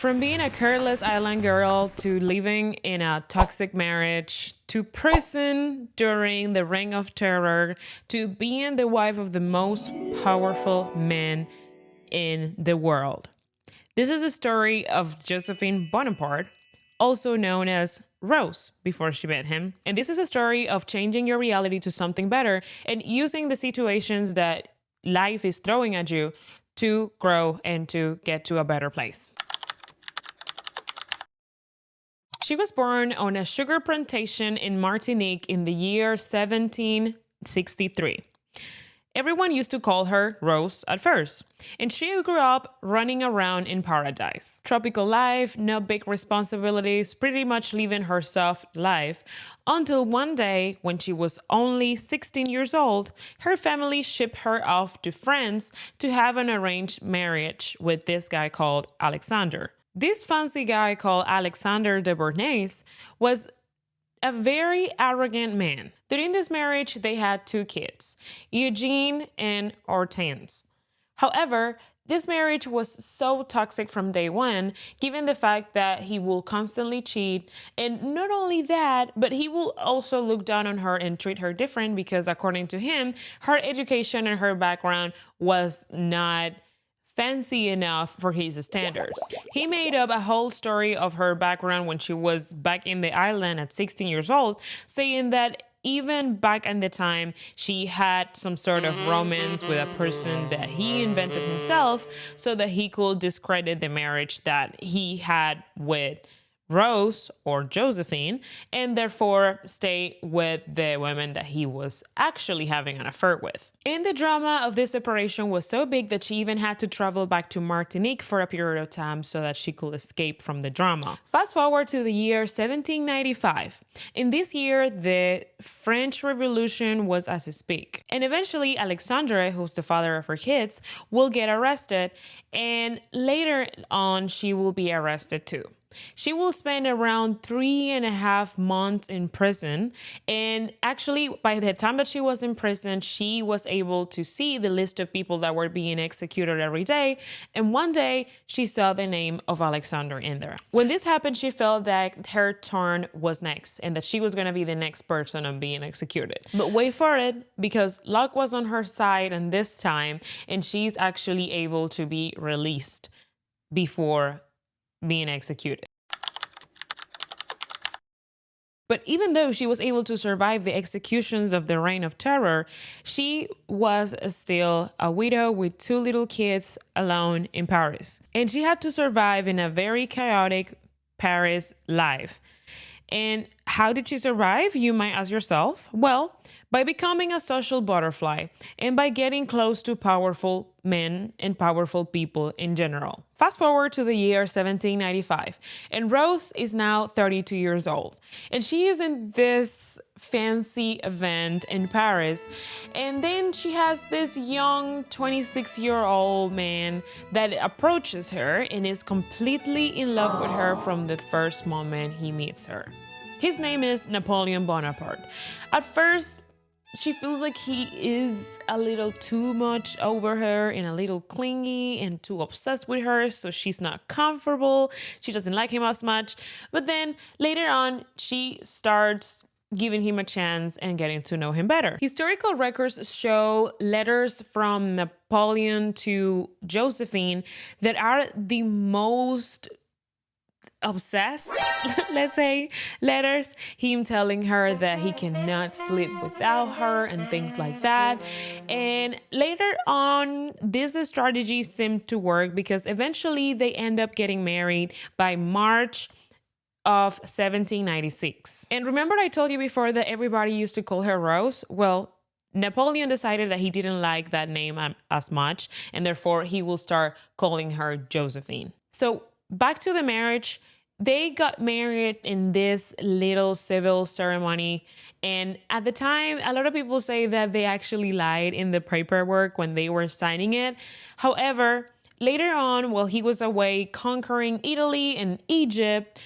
From being a careless island girl to living in a toxic marriage to prison during the Reign of Terror to being the wife of the most powerful man in the world. This is the story of Josephine Bonaparte, also known as Rose before she met him. And this is a story of changing your reality to something better and using the situations that life is throwing at you to grow and to get to a better place. She was born on a sugar plantation in Martinique in the year 1763. Everyone used to call her Rose at first, and she grew up running around in paradise. Tropical life, no big responsibilities, pretty much living her soft life, until one day, when she was only 16 years old, her family shipped her off to France to have an arranged marriage with this guy called Alexander. This fancy guy called Alexander de Bernays was a very arrogant man. During this marriage, they had two kids, Eugene and Hortense. However, this marriage was so toxic from day one, given the fact that he will constantly cheat. And not only that, but he will also look down on her and treat her different because, according to him, her education and her background was not fancy enough for his standards. He made up a whole story of her background when she was back in the island at 16 years old, saying that even back in the time, she had some sort of romance with a person that he invented himself so that he could discredit the marriage that he had with Rose or Josephine, and therefore stay with the women that he was actually having an affair with. And the drama of this separation was so big that she even had to travel back to Martinique for a period of time so that she could escape from the drama. Fast forward to the year 1795. In this year, the French Revolution was as it speak. And eventually, Alexandre, who's the father of her kids, will get arrested, and later on, she will be arrested too. She will spend around 3.5 months in prison. And actually, by the time that she was in prison, she was able to see the list of people that were being executed every day. And one day, she saw the name of Alexander in there. When this happened, she felt that her turn was next and that she was going to be the next person on being executed. But wait for it, because luck was on her side and this time, and she's actually able to be released before being executed. But even though she was able to survive the executions of the Reign of Terror, she was still a widow with two little kids alone in Paris. And she had to survive in a very chaotic Paris life. And how did she survive, you might ask yourself? Well, by becoming a social butterfly and by getting close to powerful men and powerful people in general. Fast forward to the year 1795, and Rose is now 32 years old. And she is in this fancy event in Paris. And then she has this young 26-year-old man that approaches her and is completely in love with her from the first moment he meets her. His name is Napoleon Bonaparte. At first, she feels like he is a little too much over her and a little clingy and too obsessed with her, so she's not comfortable. She doesn't like him as much. But then later on, she starts giving him a chance and getting to know him better. Historical records show letters from Napoleon to Josephine that are the most obsessed, let's say, letters, him telling her that he cannot sleep without her and things like that. And later on, this strategy seemed to work because eventually they end up getting married by March of 1796. And remember I told you before that everybody used to call her Rose? Well, Napoleon decided that he didn't like that name as much, and therefore he will start calling her Josephine. So back to the marriage. They got married in this little civil ceremony. And at the time, a lot of people say that they actually lied in the paperwork when they were signing it. However, later on, while he was away conquering Italy and Egypt,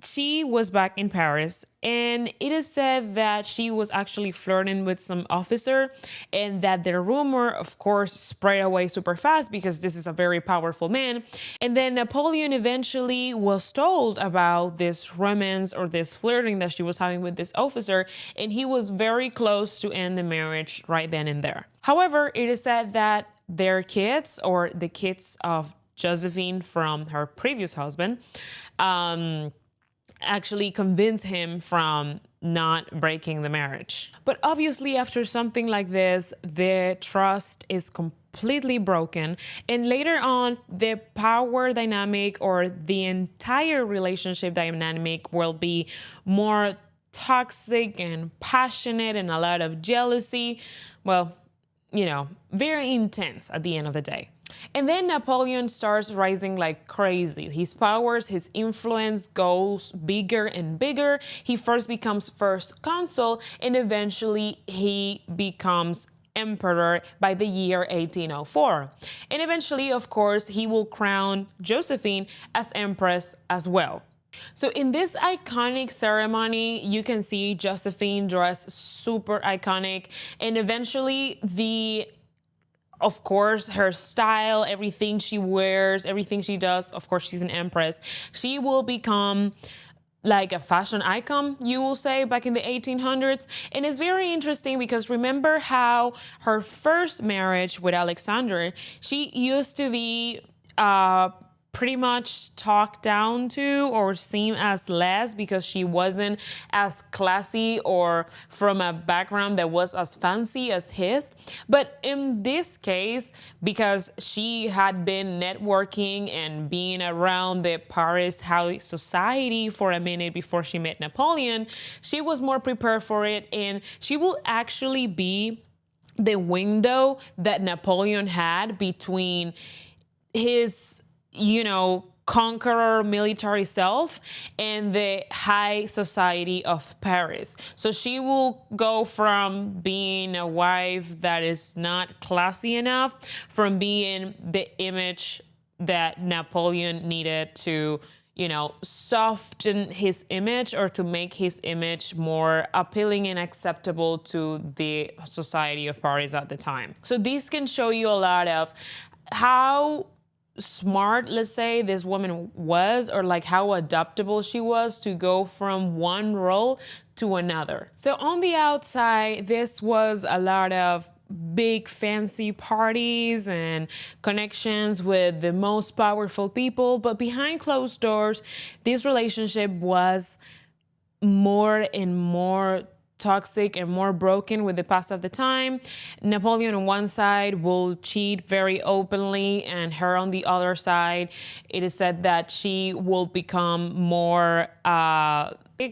she was back in Paris, and it is said that she was actually flirting with some officer, and that the rumor, of course, spread away super fast because this is a very powerful man. And then Napoleon eventually was told about this romance or this flirting that she was having with this officer, and he was very close to end the marriage right then and there. However, it is said that their kids, or the kids of Josephine from her previous husband, actually convince him from not breaking the marriage. But obviously, after something like this, the trust is completely broken. And later on, the power dynamic or the entire relationship dynamic will be more toxic and passionate and a lot of jealousy. Well, very intense at the end of the day. And then Napoleon starts rising like crazy. His powers, his influence goes bigger and bigger. He first becomes first consul, and eventually he becomes emperor by the year 1804. And eventually, of course, he will crown Josephine as empress as well. So in this iconic ceremony, you can see Josephine dressed super iconic, and eventually of course, her style, everything she wears, everything she does, of course, she's an empress. She will become like a fashion icon, you will say, back in the 1800s. And it's very interesting because remember how her first marriage with Alexander, she used to be pretty much talked down to or seen as less because she wasn't as classy or from a background that was as fancy as his. But in this case, because she had been networking and being around the Paris high society for a minute before she met Napoleon, she was more prepared for it, and she will actually be the window that Napoleon had between his conqueror military self and the high society of Paris. So she will go from being a wife that is not classy enough, from being the image that Napoleon needed to soften his image or to make his image more appealing and acceptable to the society of Paris at the time. So this can show you a lot of how smart, let's say, this woman was, or like how adaptable she was to go from one role to another. So on the outside, this was a lot of big fancy parties and connections with the most powerful people, but behind closed doors, this relationship was more and more toxic and more broken with the pass of the time. Napoleon on one side will cheat very openly, and her on the other side, it is said that she will become more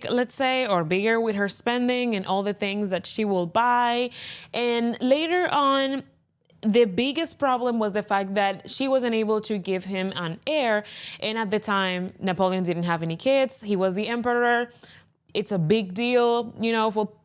let's say, or bigger with her spending and all the things that she will buy. And later on, the biggest problem was the fact that she wasn't able to give him an heir. And at the time, Napoleon didn't have any kids. He was the emperor. It's a big deal,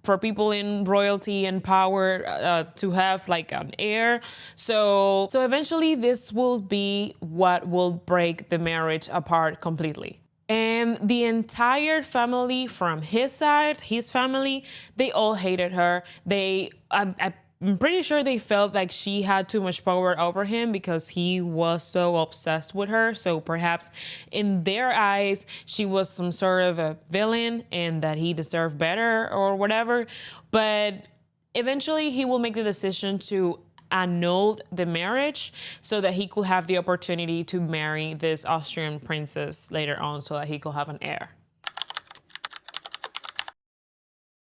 for people in royalty and power to have like an heir. So eventually this will be what will break the marriage apart completely. And the entire family from his side, his family, they all hated her. I'm pretty sure they felt like she had too much power over him because he was so obsessed with her. So perhaps in their eyes, she was some sort of a villain and that he deserved better or whatever. But eventually he will make the decision to annul the marriage so that he could have the opportunity to marry this Austrian princess later on so that he could have an heir.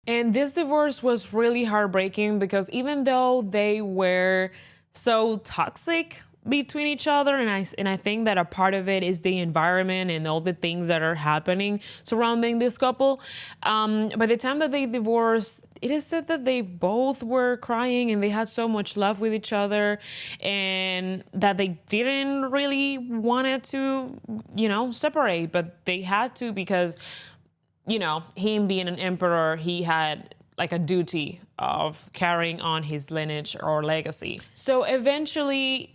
And this divorce was really heartbreaking because even though they were so toxic between each other, and I think that a part of it is the environment and all the things that are happening surrounding this couple, by the time that they divorced, it is said that they both were crying and they had so much love with each other, and that they didn't really want it to, separate, but they had to because him being an emperor, he had like a duty of carrying on his lineage or legacy. So eventually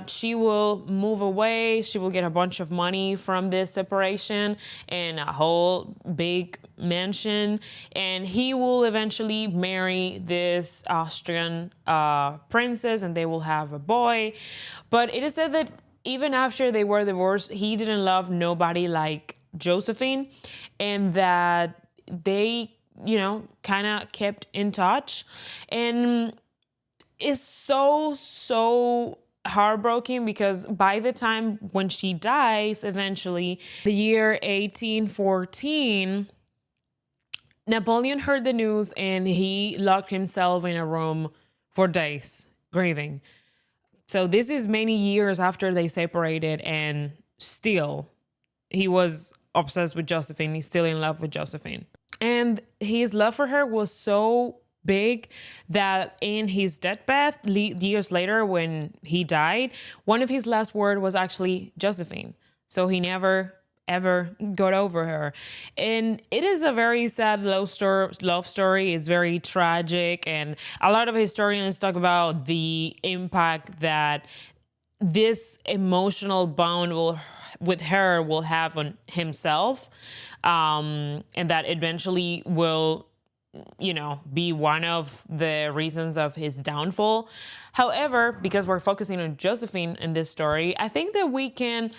she will move away. She will get a bunch of money from this separation and a whole big mansion. And he will eventually marry this Austrian princess, and they will have a boy. But it is said that even after they were divorced, he didn't love nobody like Josephine, and that they, kind of kept in touch. And it's so heartbroken because by the time when she dies, eventually, the year 1814, Napoleon heard the news and he locked himself in a room for days, grieving. So this is many years after they separated, and still he was obsessed with Josephine. He's still in love with Josephine. And his love for her was so big that in his deathbed, years later when he died, one of his last words was actually Josephine. So he never ever got over her. And it is a very sad love story. It's very tragic. And a lot of historians talk about the impact that this emotional bond with her will have on himself. And that eventually will, be one of the reasons of his downfall. However, because we're focusing on Josephine in this story, I think that we can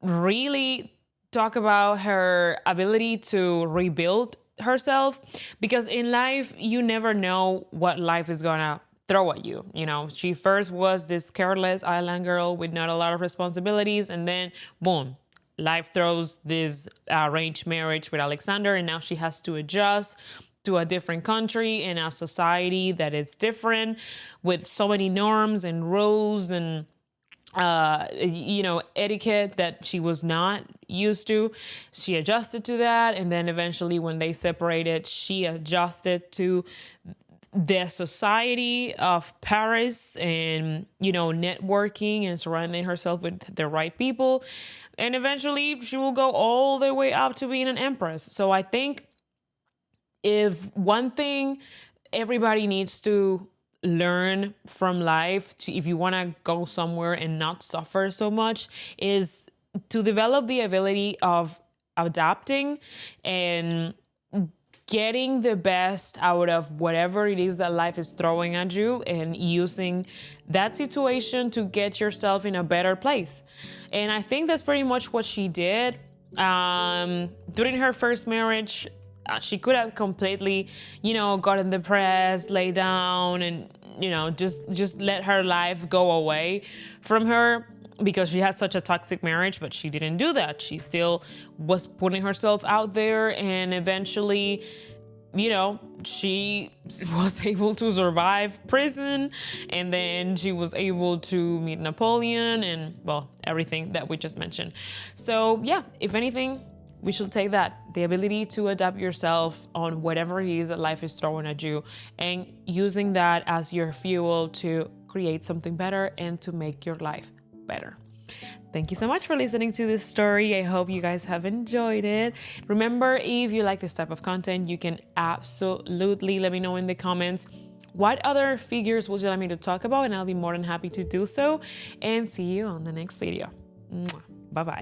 really talk about her ability to rebuild herself, because in life, you never know what life is gonna throw at you. She first was this careless island girl with not a lot of responsibilities, and then boom, life throws this arranged marriage with Alexander, and now she has to adjust to a different country in a society that is different, with so many norms and rules and etiquette that she was not used to. She adjusted to that, and then eventually when they separated, she adjusted to the society of Paris and, networking and surrounding herself with the right people. And eventually she will go all the way up to being an empress. So I think if one thing everybody needs to learn from life, if you want to go somewhere and not suffer so much, is to develop the ability of adapting and getting the best out of whatever it is that life is throwing at you, and using that situation to get yourself in a better place. And I think that's pretty much what she did. During her first marriage, she could have completely, gotten depressed, lay down, and, just let her life go away from her, because she had such a toxic marriage. But she didn't do that. She still was putting herself out there, and eventually, she was able to survive prison, and then she was able to meet Napoleon and, well, everything that we just mentioned. So yeah, if anything, we should take that, the ability to adapt yourself on whatever it is that life is throwing at you, and using that as your fuel to create something better and to make your life better. Thank you so much for listening to this story. I hope you guys have enjoyed it. Remember, if you like this type of content, you can absolutely let me know in the comments what other figures would you like me to talk about, and I'll be more than happy to do so. And see you on the next video. Bye-bye.